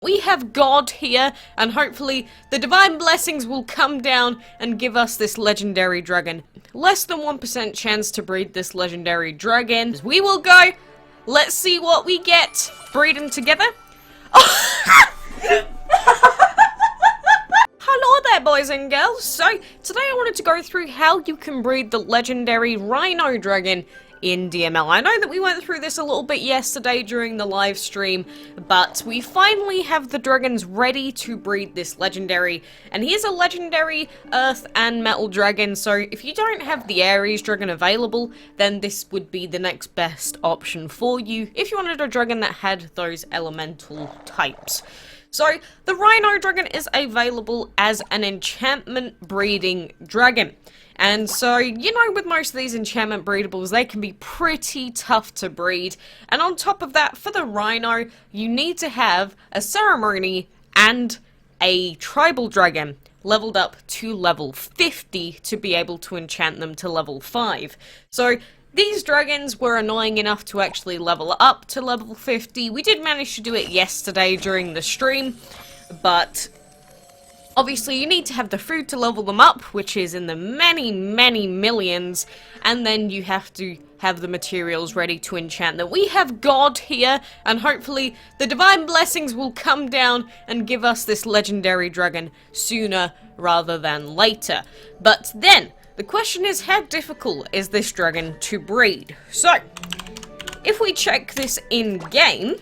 We have God here, and hopefully the divine blessings will come down and give us this legendary dragon. Less than 1% chance to breed this legendary dragon. We will go. Let's see what we get. Breed them together. Hello there, boys and girls. So, today I wanted to go through how you can breed the legendary RHINO dragon in DML. I know that we went through this a little bit yesterday during the live stream, but we finally have the dragons ready to breed this legendary, and here's a legendary earth and metal dragon. So if you don't have the Aries dragon available, then this would be the next best option for you if you wanted a dragon that had those elemental types. So the RHINO dragon is available as an enchantment breeding dragon. And so, you know, with most of these enchantment breedables, they can be pretty tough to breed. And on top of that, for the RHINO, you need to have a ceremony and a tribal dragon leveled up to level 50 to be able to enchant them to level 5. So these dragons were annoying enough to actually level up to level 50. We did manage to do it yesterday during the stream, but obviously you need to have the food to level them up, which is in the many, many millions, and then you have to have the materials ready to enchant them. We have God here, and hopefully the divine blessings will come down and give us this legendary dragon sooner rather than later. But then, the question is, how difficult is this dragon to breed? So, if we check this in-game,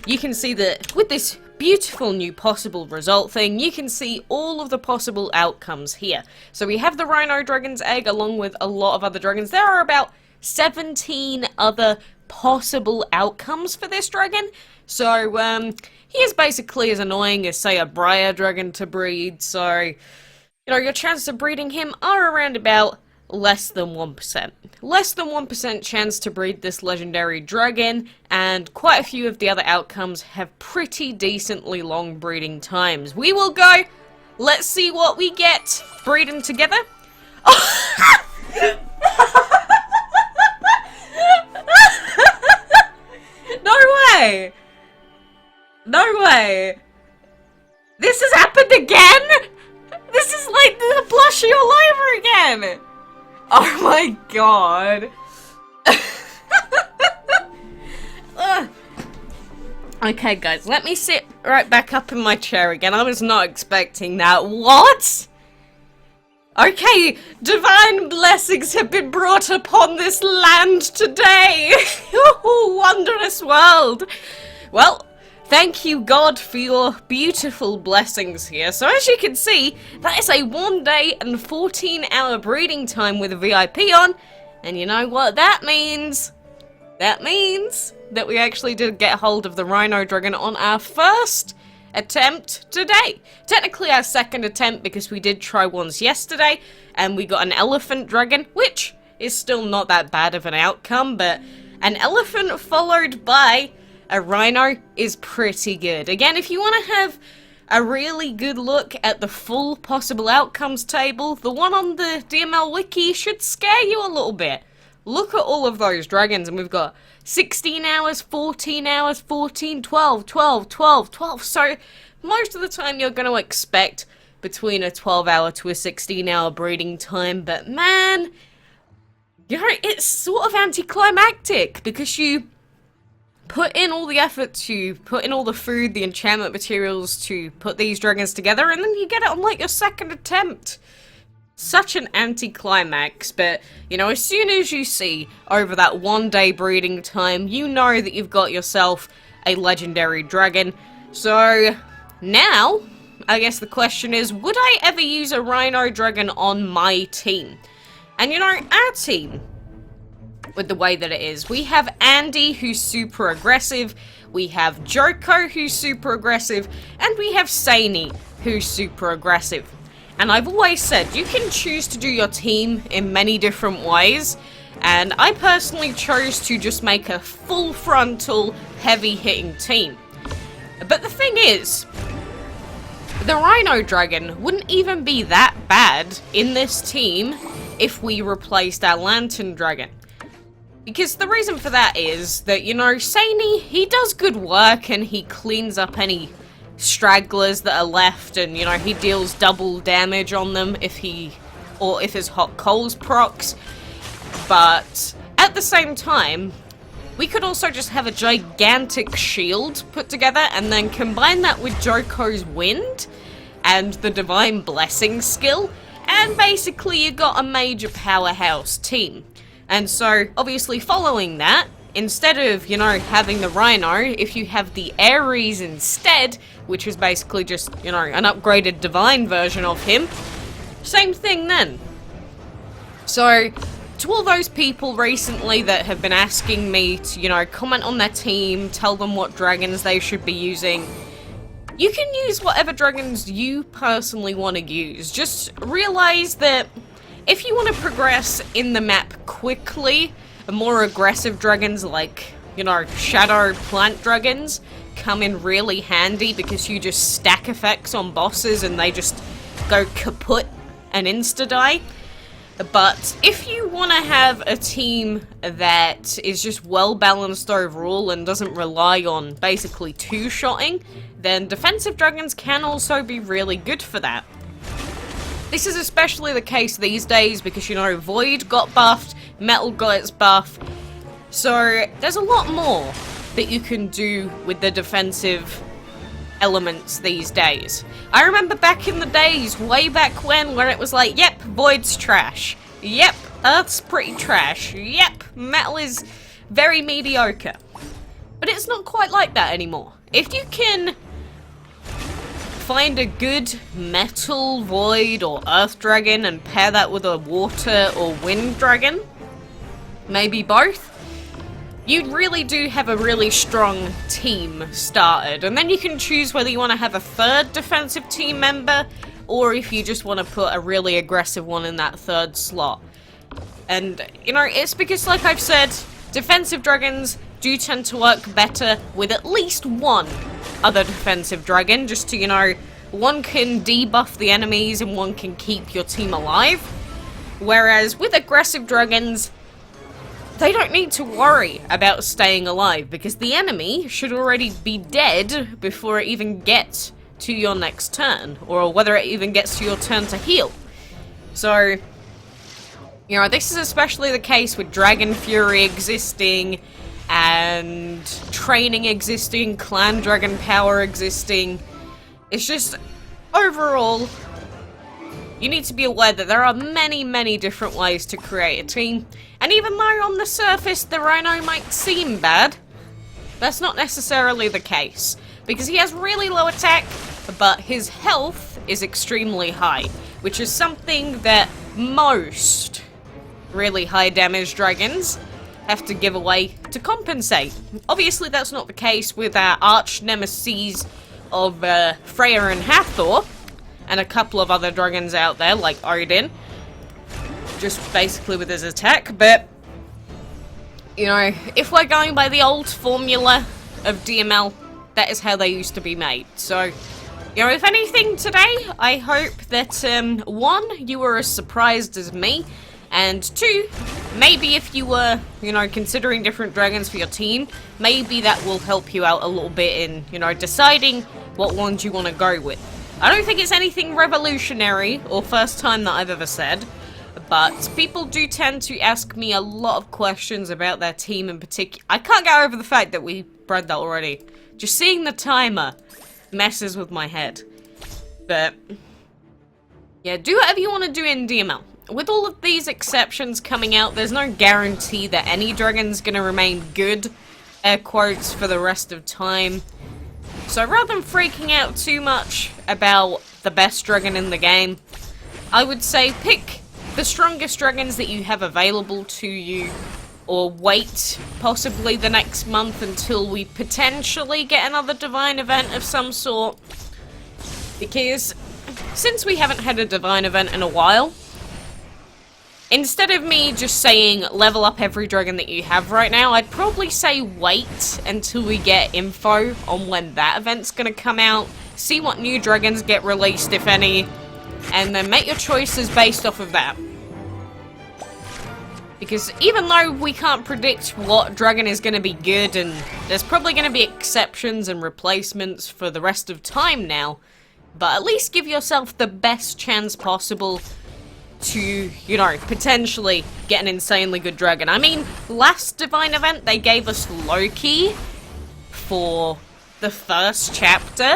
you can see that with this beautiful new possible result thing, you can see all of the possible outcomes here. So we have the RHINO dragon's egg along with a lot of other dragons. There are about 17 other possible outcomes for this dragon. So, he is basically as annoying as, say, a Briar dragon to breed. So, you know, your chances of breeding him are around about less than 1%. Less than 1% chance to breed this legendary dragon, and quite a few of the other outcomes have pretty decently long breeding times. We will go. Let's see what we get. Breed them together. No way! No way! This has happened again? This is like the plushie all over again! Oh my god. Okay guys, let me sit right back up in my chair again. I was not expecting that. What? Okay, divine blessings have been brought upon this land today. Oh, wondrous world. Well, thank you, God, for your beautiful blessings here. So as you can see, that is a 1 day and 14-hour breeding time with a VIP on. And you know what that means? That means that we actually did get hold of the RHINO dragon on our first attempt today. Technically our second attempt, because we did try once yesterday and we got an elephant dragon, which is still not that bad of an outcome, but an elephant followed by a RHINO is pretty good. Again, if you want to have a really good look at the full possible outcomes table, the one on the DML wiki should scare you a little bit. Look at all of those dragons, and we've got 16 hours, 14 hours, 14, 12, 12, 12, 12. So most of the time you're going to expect between a 12-hour to a 16-hour breeding time, but man, you know, it's sort of anticlimactic because you put in all the effort to put in all the food, the enchantment materials to put these dragons together, and then you get it on like your second attempt. Such an anticlimax, but you know, as soon as you see over that 1 day breeding time, you know that you've got yourself a legendary dragon. So now, I guess the question is, would I ever use a RHINO dragon on my team? And you know, our team, with the way that it is, we have Andy, who's super aggressive, we have Joko, who's super aggressive, and we have Saini, who's super aggressive. And I've always said, you can choose to do your team in many different ways, and I personally chose to just make a full frontal, heavy hitting team. But the thing is, the RHINO dragon wouldn't even be that bad in this team if we replaced our lantern dragon. Because the reason for that is that, you know, Saney, he does good work and he cleans up any stragglers that are left, and, you know, he deals double damage on them if his hot coals procs. But at the same time, we could also just have a gigantic shield put together and then combine that with Joko's wind and the divine blessing skill, and basically you got a major powerhouse team. And so, obviously following that, instead of, you know, having the RHINO, if you have the Ares instead, which is basically just, you know, an upgraded divine version of him, same thing then. So, to all those people recently that have been asking me to, you know, comment on their team, tell them what dragons they should be using, you can use whatever dragons you personally want to use. Just realize that if you want to progress in the map quickly, more aggressive dragons like, you know, shadow plant dragons come in really handy because you just stack effects on bosses and they just go kaput and insta-die. But if you want to have a team that is just well balanced overall and doesn't rely on basically two-shotting, then defensive dragons can also be really good for that. This is especially the case these days because, you know, Void got buffed, Metal got its buff, so there's a lot more that you can do with the defensive elements these days. I remember back in the days, way back when, where it was like, yep, Void's trash. Yep, Earth's pretty trash. Yep, Metal is very mediocre. But it's not quite like that anymore. If you can find a good metal, void, or earth dragon and pair that with a water or wind dragon, maybe both, you really do have a really strong team started. And then you can choose whether you want to have a third defensive team member or if you just want to put a really aggressive one in that third slot. And, you know, it's because, like I've said, defensive dragons do tend to work better with at least one other defensive dragon, just to, you know, one can debuff the enemies and one can keep your team alive. Whereas with aggressive dragons, they don't need to worry about staying alive because the enemy should already be dead before it even gets to your next turn, or whether it even gets to your turn to heal. So, you know, this is especially the case with Dragon Fury existing and training existing, Clan Dragon Power existing. It's just, overall, you need to be aware that there are many, many different ways to create a team. And even though on the surface the RHINO might seem bad, that's not necessarily the case. Because he has really low attack, but his health is extremely high. Which is something that most really high damage dragons have to give away to compensate. Obviously that's not the case with our arch nemesis of Freya and Hathor, and a couple of other dragons out there like Odin, just basically with his attack. But, you know, if we're going by the old formula of DML, that is how they used to be made. So, you know, if anything today, I hope that, one, you were as surprised as me, and two, maybe if you were, you know, considering different dragons for your team, maybe that will help you out a little bit in, you know, deciding what ones you want to go with. I don't think it's anything revolutionary or first time that I've ever said, but people do tend to ask me a lot of questions about their team in particular. I can't get over the fact that we read that already. Just seeing the timer messes with my head. But, yeah, do whatever you want to do in DML. With all of these exceptions coming out, there's no guarantee that any dragon's gonna remain good, air quotes, for the rest of time. So rather than freaking out too much about the best dragon in the game, I would say pick the strongest dragons that you have available to you, or wait possibly the next month until we potentially get another divine event of some sort. Because since we haven't had a divine event in a while, instead of me just saying level up every dragon that you have right now, I'd probably say wait until we get info on when that event's gonna come out, see what new dragons get released, if any, and then make your choices based off of that. Because even though we can't predict what dragon is going to be good, and there's probably going to be exceptions and replacements for the rest of time now, but at least give yourself the best chance possible to, you know, potentially get an insanely good dragon. I mean, last Divine event, they gave us Loki for the first chapter,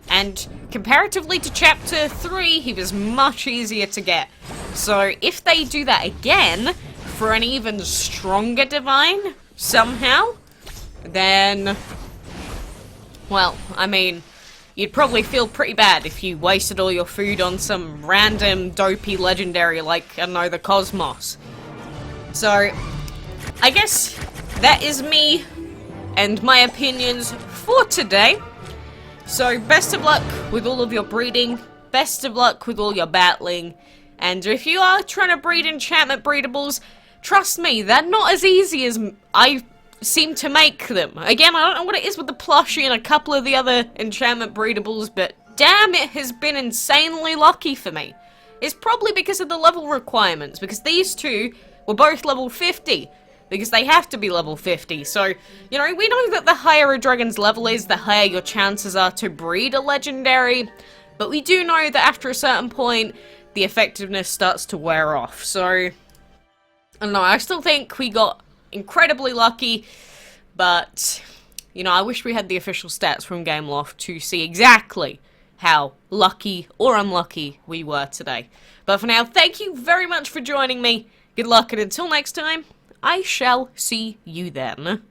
and comparatively to chapter 3, he was much easier to get. So if they do that again for an even stronger Divine, somehow, then, well, I mean, you'd probably feel pretty bad if you wasted all your food on some random dopey legendary like, I don't know, the Cosmos. So, I guess that is me and my opinions for today. So, best of luck with all of your breeding, best of luck with all your battling, and if you are trying to breed enchantment breedables, trust me, they're not as easy as I seem to make them. Again, I don't know what it is with the plushie and a couple of the other enchantment breedables, but damn, it has been insanely lucky for me. It's probably because of the level requirements, because these two were both level 50, because they have to be level 50, so, you know, we know that the higher a dragon's level is, the higher your chances are to breed a legendary, but we do know that after a certain point, the effectiveness starts to wear off, so, I don't know, I still think we got incredibly lucky, but, you know, I wish we had the official stats from Gameloft to see exactly how lucky or unlucky we were today. But for now, thank you very much for joining me. Good luck, and until next time, I shall see you then.